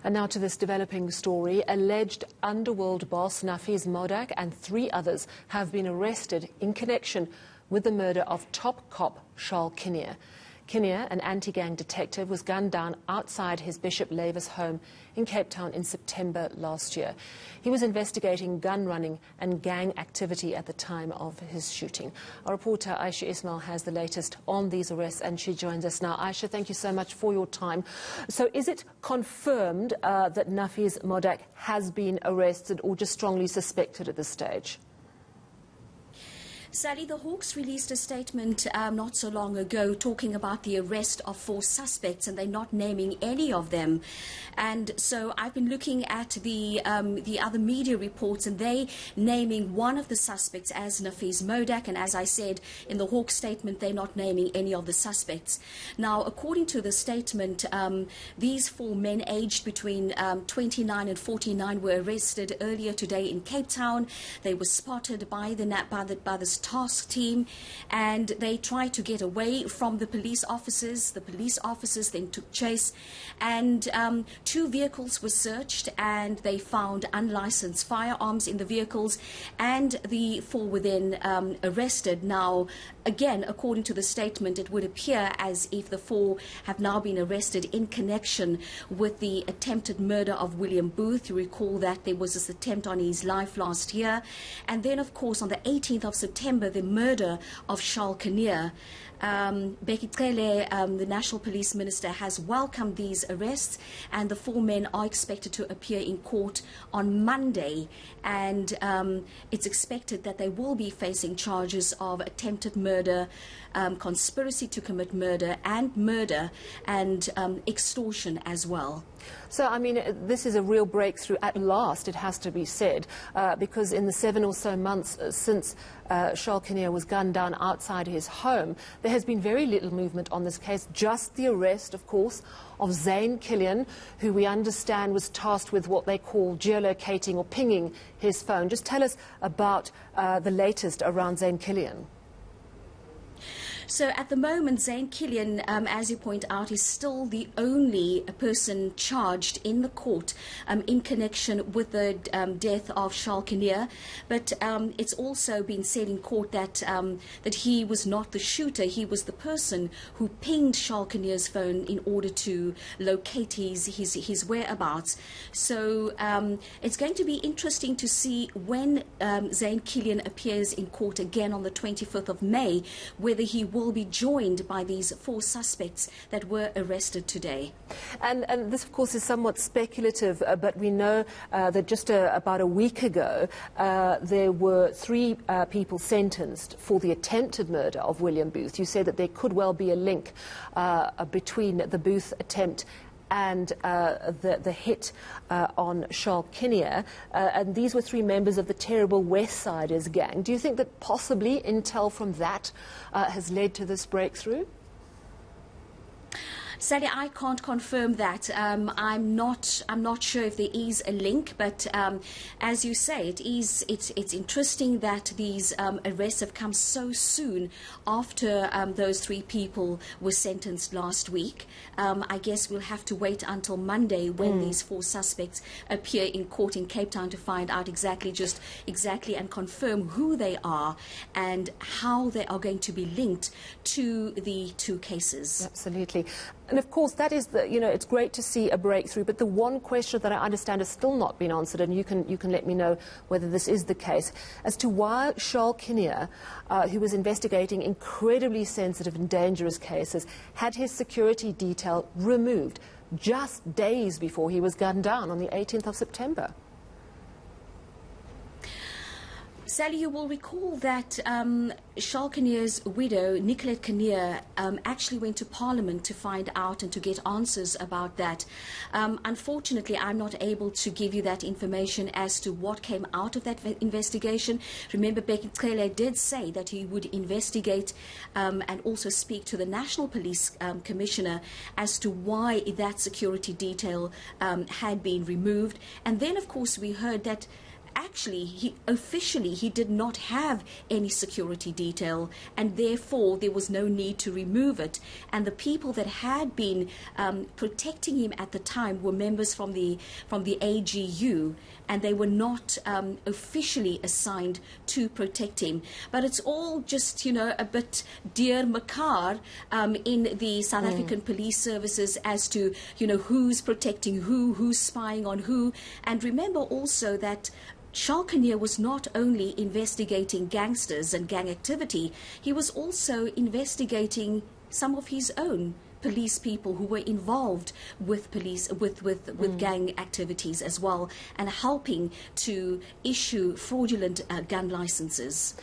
And now to this developing story. Alleged underworld boss Nafiz Modak and 3 others have been arrested in connection with the murder of top cop Charl Kinnear. Kinnear, an anti-gang detective, was gunned down outside his Bishop Lavis home in Cape Town in September last year. He was investigating gun running and gang activity at the time of his shooting. Our reporter Ayesha Ismail has the latest on these arrests, and she joins us now. Ayesha, thank you so much for your time. So is it confirmed that Nafiz Modak has been arrested or just strongly suspected at this stage? Sally, the Hawks released a statement not so long ago talking about the arrest of 4 suspects, and they're not naming any of them. And so I've been looking at the other media reports, and they naming one of the suspects as Nafiz Modak, and as I said in the Hawks statement, they're not naming any of the suspects. Now, according to the statement, these 4 men aged between 29 and 49 were arrested earlier today in Cape Town. They were spotted by the task team, and they tried to get away from the police officers. The police officers then took chase, and 2 vehicles were searched, and they found unlicensed firearms in the vehicles, and the 4 were then arrested. Now, again, according to the statement, it would appear as if the 4 have now been arrested in connection with the attempted murder of William Booth. You recall that there was this attempt on his life last year, and then, of course, on the 18th of September, the murder of Charl Kinnear. The National Police Minister, has welcomed these arrests, and the 4 men are expected to appear in court on Monday, and it's expected that they will be facing charges of attempted murder, conspiracy to commit murder, and extortion as well. So, I mean, this is a real breakthrough at last, it has to be said, because in the 7 or so months since Charl Kinnear was gunned down outside his home, there has been very little movement on this case, just the arrest, of course, of Charl Kinnear, who we understand was tasked with what they call geolocating or pinging his phone. Just tell us about the latest around Charl Kinnear. So at the moment, Charl Kinnear, as you point out, is still the only person charged in the court in connection with the death of Charl Kinnear. But it's also been said in court that that he was not the shooter. He was the person who pinged Charl Kinnear's phone in order to locate his whereabouts. So it's going to be interesting to see when Charl Kinnear appears in court again on the 25th of May, whether he will be joined by these 4 suspects that were arrested today. And this, of course, is somewhat speculative, but we know that just about a week ago, there were 3 people sentenced for the attempted murder of William Booth. You said that there could well be a link between the Booth attempt and the hit on Charl Kinnear, and these were 3 members of the terrible West Siders gang. Do you think that possibly intel from that has led to this breakthrough? Sally, I can't confirm that. I'm not sure if there is a link, but as you say, it's interesting that these arrests have come so soon after those 3 people were sentenced last week. I guess we'll have to wait until Monday when these 4 suspects appear in court in Cape Town to find out exactly and confirm who they are and how they are going to be linked to the 2 cases. Absolutely. And of course, that is it's great to see a breakthrough, but the one question that I understand has still not been answered, and you can let me know whether this is the case, as to why Charl Kinnear, who was investigating incredibly sensitive and dangerous cases, had his security detail removed just days before he was gunned down on the 18th of September. Sally, you will recall that Charl Kinnear's widow, Nicolette Kinnear, actually went to Parliament to find out and to get answers about that. Unfortunately, I'm not able to give you that information as to what came out of that investigation. Remember, Charl did say that he would investigate and also speak to the National Police Commissioner as to why that security detail had been removed. And then, of course, we heard that actually, officially, he did not have any security detail, and therefore there was no need to remove it. And the people that had been protecting him at the time were members from the AGU, and they were not officially assigned to protect him. But it's all just, you know, a bit dear makar in the South African police services as to, you know, who's protecting who's spying on who. And remember also that Charl Kinnear was not only investigating gangsters and gang activity, he was also investigating some of his own police people who were involved with gang activities as well, and helping to issue fraudulent gun licenses.